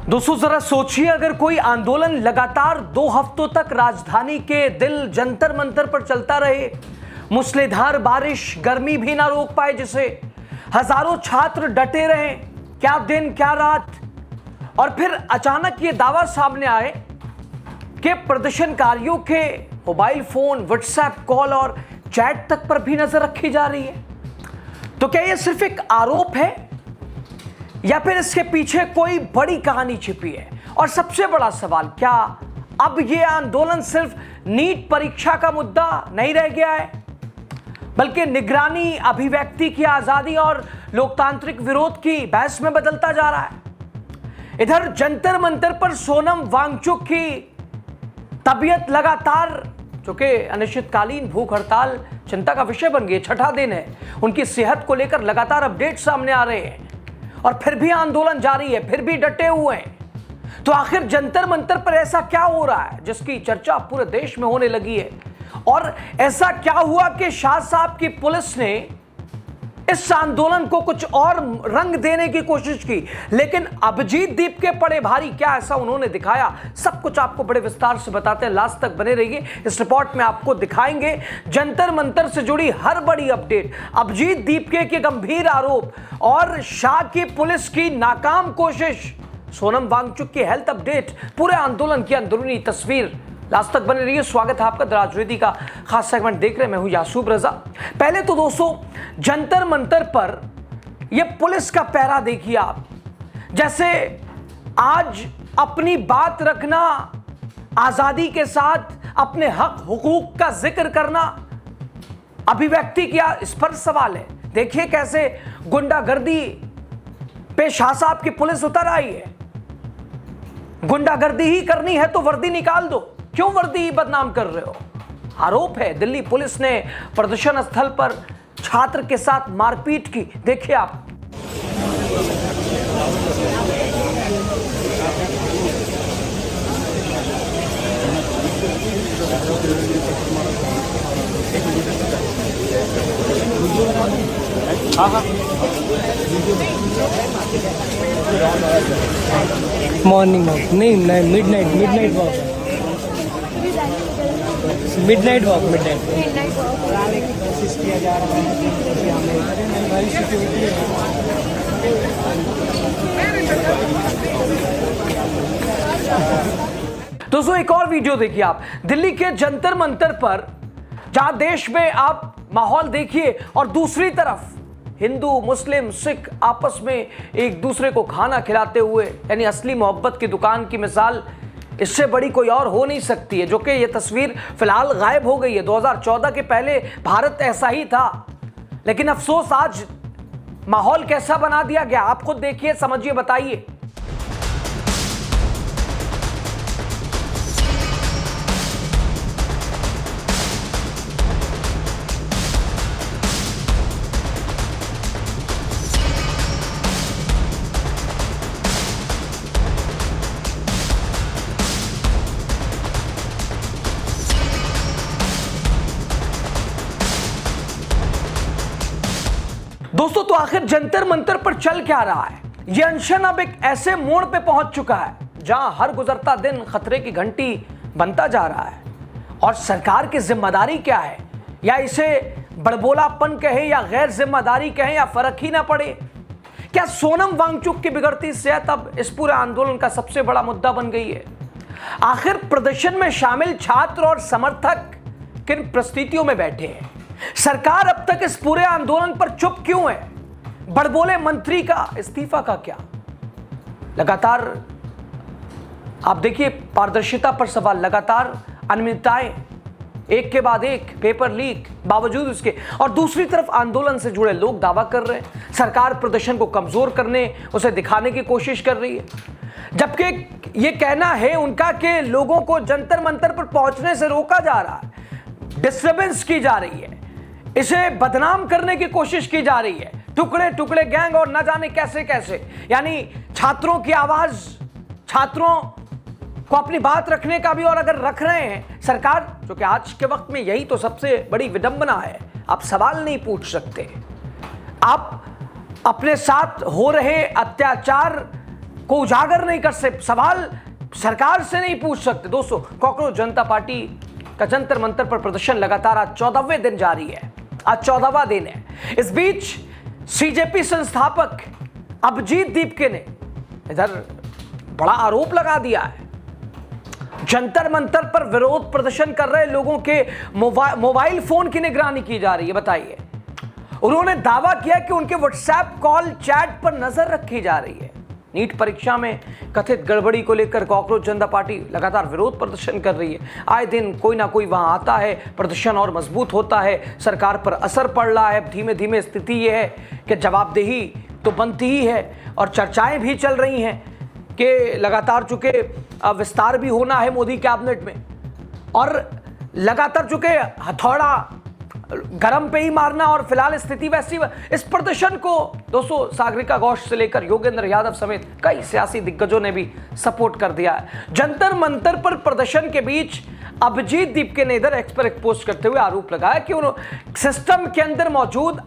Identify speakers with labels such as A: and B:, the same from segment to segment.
A: दोस्तों जरा सोचिए, अगर कोई आंदोलन लगातार 2 हफ्तों तक राजधानी के दिल जंतर मंतर पर चलता रहे, मूसलाधार बारिश, गर्मी भी ना रोक पाए जिसे, हजारों छात्र डटे रहे, क्या दिन क्या रात, और फिर अचानक ये दावा सामने आए कि प्रदर्शनकारियों के मोबाइल फोन, व्हाट्सएप कॉल और चैट तक पर भी नजर रखी जा रही है। तो क्या यह सिर्फ एक आरोप है या फिर इसके पीछे कोई बड़ी कहानी छिपी है? और सबसे बड़ा सवाल, क्या अब यह आंदोलन सिर्फ नीट परीक्षा का मुद्दा नहीं रह गया है, बल्कि निगरानी, अभिव्यक्ति की आजादी और लोकतांत्रिक विरोध की बहस में बदलता जा रहा है? इधर जंतर मंतर पर सोनम वांगचुक की तबीयत लगातार, जो कि अनिश्चितकालीन भूख हड़ताल चिंता का विषय बन गई, छठा दिन है, उनकी सेहत को लेकर लगातार अपडेट सामने आ रहे हैं और फिर भी आंदोलन जारी है, फिर भी डटे हुए हैं। तो आखिर जंतर मंतर पर ऐसा क्या हो रहा है जिसकी चर्चा पूरे देश में होने लगी है? और ऐसा क्या हुआ कि शाह साहब की पुलिस ने इस आंदोलन को कुछ और रंग देने की कोशिश की, लेकिन अभिजीत दीप के पड़े भारी? क्या ऐसा उन्होंने दिखाया? सब कुछ आपको बड़े विस्तार से बताते हैं, लास्ट तक बने रहिए। इस रिपोर्ट में आपको दिखाएंगे जंतर मंतर से जुड़ी हर बड़ी अपडेट, अभिजीत दीप के गंभीर आरोप और शाह की पुलिस की नाकाम कोशिश, सोनम वांगचुक की हेल्थ अपडेट, पूरे आंदोलन की अंदरूनी तस्वीर। लास्ट तक बने रहिए। स्वागत है आपका राजनीति का खास सेगमेंट देख रहे हैं, मैं हूं यासूब रजा। पहले तो दोस्तों जंतर मंतर पर यह पुलिस का पहरा देखिए आप। जैसे आज अपनी बात रखना, आजादी के साथ अपने हक हुकूक का जिक्र करना, अभिव्यक्ति किया, इस पर सवाल है। देखिए कैसे गुंडागर्दी पे शाह साहब की पुलिस उतर आई है। गुंडागर्दी ही करनी है तो वर्दी निकाल दो, क्यों वर्दी बदनाम कर रहे हो? आरोप है दिल्ली पुलिस ने प्रदर्शन स्थल पर छात्र के साथ मारपीट की। देखिए आप।
B: मॉर्निंग वॉक नहीं, मिडनाइट वॉक, मिडनाइट वॉक कोशिश किया जा रहा है।
A: दोस्तों एक और वीडियो देखिए आप, दिल्ली के जंतर मंतर पर, जहां देश में आप माहौल देखिए और दूसरी तरफ हिंदू, मुस्लिम, सिख आपस में एक दूसरे को खाना खिलाते हुए, यानी असली मोहब्बत की दुकान की मिसाल इससे बड़ी कोई और हो नहीं सकती है। जो कि ये तस्वीर फिलहाल गायब हो गई है। 2014 के पहले भारत ऐसा ही था, लेकिन अफसोस आज माहौल कैसा बना दिया गया, आप खुद देखिए, समझिए, बताइए। दोस्तों तो आखिर जंतर मंतर पर चल क्या रहा है? यह अनशन अब एक ऐसे मोड़ पे पहुंच चुका है जहां हर गुजरता दिन खतरे की घंटी बनता जा रहा है। और सरकार की जिम्मेदारी क्या है, या इसे बड़बोलापन कहें या गैर जिम्मेदारी कहें, या फर्क ही ना पड़े? क्या सोनम वांगचुक की बिगड़ती सेहत अब इस पूरे आंदोलन का सबसे बड़ा मुद्दा बन गई है? आखिर प्रदर्शन में शामिल छात्र और समर्थक किन परिस्थितियों में बैठे हैं? सरकार अब तक इस पूरे आंदोलन पर चुप क्यों है? बड़बोले मंत्री का इस्तीफा का क्या? लगातार आप देखिए पारदर्शिता पर सवाल, लगातार अनियमितताएं, एक के बाद एक पेपर लीक, बावजूद उसके, और दूसरी तरफ आंदोलन से जुड़े लोग दावा कर रहे हैं सरकार प्रदर्शन को कमजोर करने, उसे दिखाने की कोशिश कर रही है, जबकि ये कहना है उनका कि लोगों को जंतर मंतर पर पहुंचने से रोका जा रहा है, डिस्टर्बेंस की जा रही है, इसे बदनाम करने की कोशिश की जा रही है, टुकड़े टुकड़े गैंग और न जाने कैसे कैसे। यानी छात्रों की आवाज, छात्रों को अपनी बात रखने का भी, और अगर रख रहे हैं सरकार, जो कि आज के वक्त में यही तो सबसे बड़ी विडंबना है, आप सवाल नहीं पूछ सकते, आप अपने साथ हो रहे अत्याचार को उजागर नहीं कर सकते, सवाल सरकार से नहीं पूछ सकते। दोस्तों, कॉकरोच जनता पार्टी का जंतर मंतर पर प्रदर्शन लगातार आज 14वें दिन जारी है। आज 14वां दिन है। इस बीच सीजेपी संस्थापक अभिजीत दीपके ने इधर बड़ा आरोप लगा दिया है। जंतर मंतर पर विरोध प्रदर्शन कर रहे लोगों के मोबाइल फोन की निगरानी की जा रही है। बताइए, उन्होंने दावा किया कि उनके व्हाट्सएप कॉल चैट पर नजर रखी जा रही है। नीट परीक्षा में कथित गड़बड़ी को लेकर कॉकरोच जनता पार्टी लगातार विरोध प्रदर्शन कर रही है। आए दिन कोई ना कोई वहां आता है, प्रदर्शन और मजबूत होता है, सरकार पर असर पड़ रहा है। धीमे धीमे स्थिति यह है कि जवाबदेही तो बनती ही है और चर्चाएं भी चल रही हैं कि लगातार चूंकि विस्तार भी होना है मोदी कैबिनेट में, और लगातार चूंकि हथौड़ा गरम पे ही मारना, और फिलहाल स्थिति वैसी। इस प्रदर्शन को दोस्तों सागरिका घोष से लेकर योगेंद्र यादव समेत कई सियासी दिग्गजों ने भी सपोर्ट कर दिया है। जंतर मंतर पर प्रदर्शन के बीच अभिजीत दीपके ने इधर एक्स पर एक पोस्ट करते हुए आरोप लगाया कि सिस्टम के अंदर मौजूद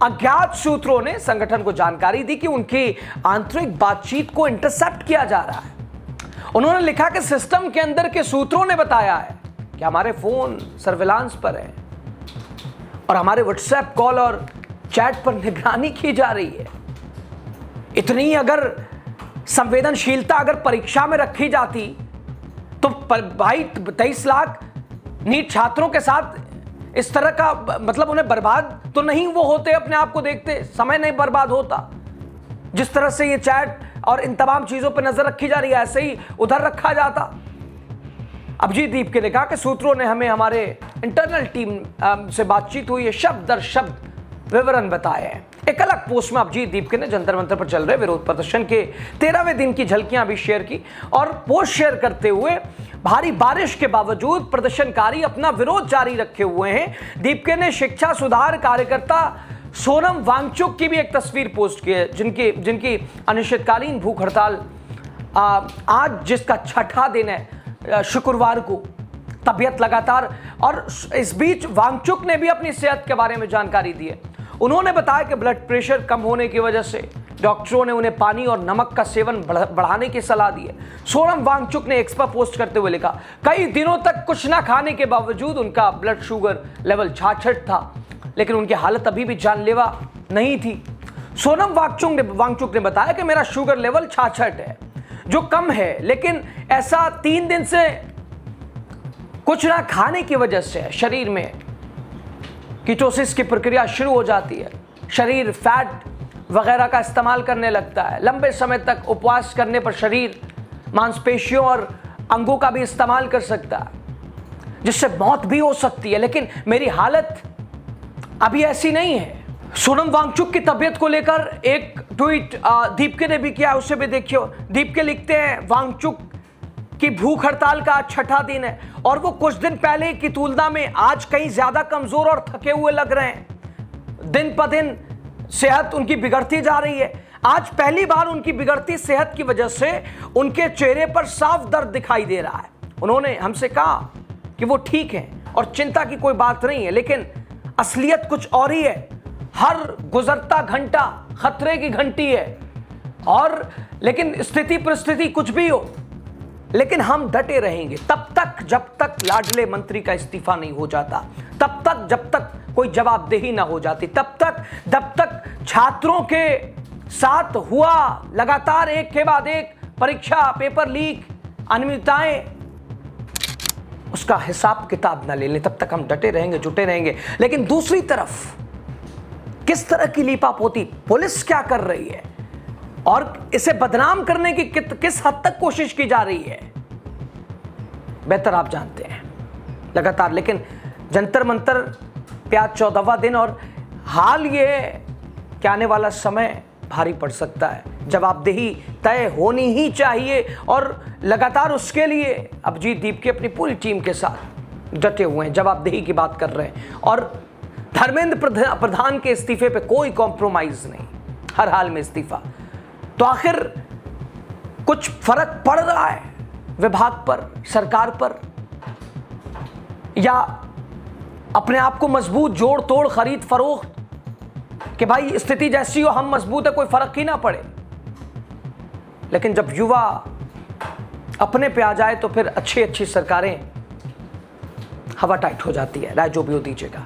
A: अज्ञात सूत्रों ने संगठन को जानकारी दी कि उनकी आंतरिक बातचीत को इंटरसेप्ट किया जा रहा है। उन्होंने लिखा कि सिस्टम के अंदर के सूत्रों ने बताया है कि हमारे फोन सर्विलांस पर है और हमारे व्हाट्सएप कॉल और चैट पर निगरानी की जा रही है। इतनी अगर संवेदनशीलता अगर परीक्षा में रखी जाती तो भाई 23 लाख नीट छात्रों के साथ इस तरह का मतलब उन्हें बर्बाद तो नहीं वो होते, अपने आप को देखते, समय नहीं बर्बाद होता। जिस तरह से ये चैट और इन तमाम चीजों पर नजर रखी जा रही है, ऐसे ही उधर रखा जाता। अभिजीत दीपके ने कहा कि सूत्रों ने हमें हमारे इंटरनल टीम से बातचीत हुई है, शब्द दर शब्द विवरण बताए हैं। एक अलग पोस्ट में अभिजीत दीपके ने जंतर मंतर पर चल रहे विरोध प्रदर्शन के 13वें दिन की झलकियां भी शेयर की और पोस्ट शेयर करते हुए भारी बारिश के बावजूद प्रदर्शनकारी अपना विरोध जारी रखे हुए हैं। दीपके ने शिक्षा सुधार कार्यकर्ता सोनम वांगचुक की भी एक तस्वीर पोस्ट की है, जिनकी अनिश्चितकालीन भूख हड़ताल आज जिसका छठा दिन है, शुक्रवार को तबीयत लगातार, और इस बीच वांगचुक ने भी अपनी सेहत के बारे में जानकारी दी है। उन्होंने बताया कि ब्लड प्रेशर कम होने की वजह से डॉक्टरों ने उन्हें पानी और नमक का सेवन बढ़ाने की सलाह दी है। सोनम वांगचुक ने एक्स पर पोस्ट करते हुए लिखा, कई दिनों तक कुछ ना खाने के बावजूद उनका ब्लड शुगर लेवल 66 था, लेकिन उनकी हालत अभी भी जानलेवा नहीं थी। सोनम वांगचुक ने बताया कि मेरा शुगर लेवल 66 है, जो कम है, लेकिन ऐसा 3 दिन से कुछ ना खाने की वजह से शरीर में कीटोसिस की प्रक्रिया शुरू हो जाती है। शरीर फैट वगैरह का इस्तेमाल करने लगता है। लंबे समय तक उपवास करने पर शरीर मांसपेशियों और अंगों का भी इस्तेमाल कर सकता है, जिससे मौत भी हो सकती है, लेकिन मेरी हालत अभी ऐसी नहीं है। सोनम वांगचुक की तबीयत को लेकर एक ट्वीट दीपके ने भी किया, उसे भी देखियो। दीपके लिखते हैं, वांगचुक की भूख हड़ताल का छठा दिन है और वो कुछ दिन पहले की तुलना में आज कहीं ज्यादा कमजोर और थके हुए लग रहे हैं। दिन ब दिन सेहत उनकी बिगड़ती जा रही है। आज पहली बार उनकी बिगड़ती सेहत की वजह से उनके चेहरे पर साफ दर्द दिखाई दे रहा है। उन्होंने हमसे कहा कि वो ठीक हैं और चिंता की कोई बात नहीं है, लेकिन असलियत कुछ और ही है। हर गुजरता घंटा खतरे की घंटी है, और लेकिन स्थिति परिस्थिति कुछ भी हो, लेकिन हम डटे रहेंगे तब तक जब तक लाडले मंत्री का इस्तीफा नहीं हो जाता, तब तक जब तक कोई जवाबदेही ना हो जाती, तब तक जब तक छात्रों के साथ हुआ लगातार एक के बाद एक परीक्षा पेपर लीक अनियमितताएं, उसका हिसाब किताब ना ले लें, तब तक हम डटे रहेंगे, जुटे रहेंगे। लेकिन दूसरी तरफ किस तरह की लीपापोती पुलिस क्या कर रही है और इसे बदनाम करने की किस हद तक कोशिश की जा रही है, बेहतर आप जानते हैं लगातार। लेकिन जंतर मंतर पे आज 14वां दिन, और हाल ये कि आने वाला समय भारी पड़ सकता है। जवाबदेही तय होनी ही चाहिए और लगातार उसके लिए अभिजीत दीपके अपनी पूरी टीम के साथ डटे हुए हैं, जवाबदेही की बात कर रहे हैं। और धर्मेंद्र प्रधान के इस्तीफे पे कोई कॉम्प्रोमाइज नहीं, हर हाल में इस्तीफा। तो आखिर कुछ फर्क पड़ रहा है विभाग पर, सरकार पर, या अपने आप को मजबूत जोड़ तोड़ खरीद फरोख्त कि भाई स्थिति जैसी हो हम मजबूत है, कोई फर्क ही ना पड़े। लेकिन जब युवा अपने पे आ जाए तो फिर अच्छी अच्छी सरकारें हवा टाइट हो जाती है। राय जो भी हो दीजिएगा।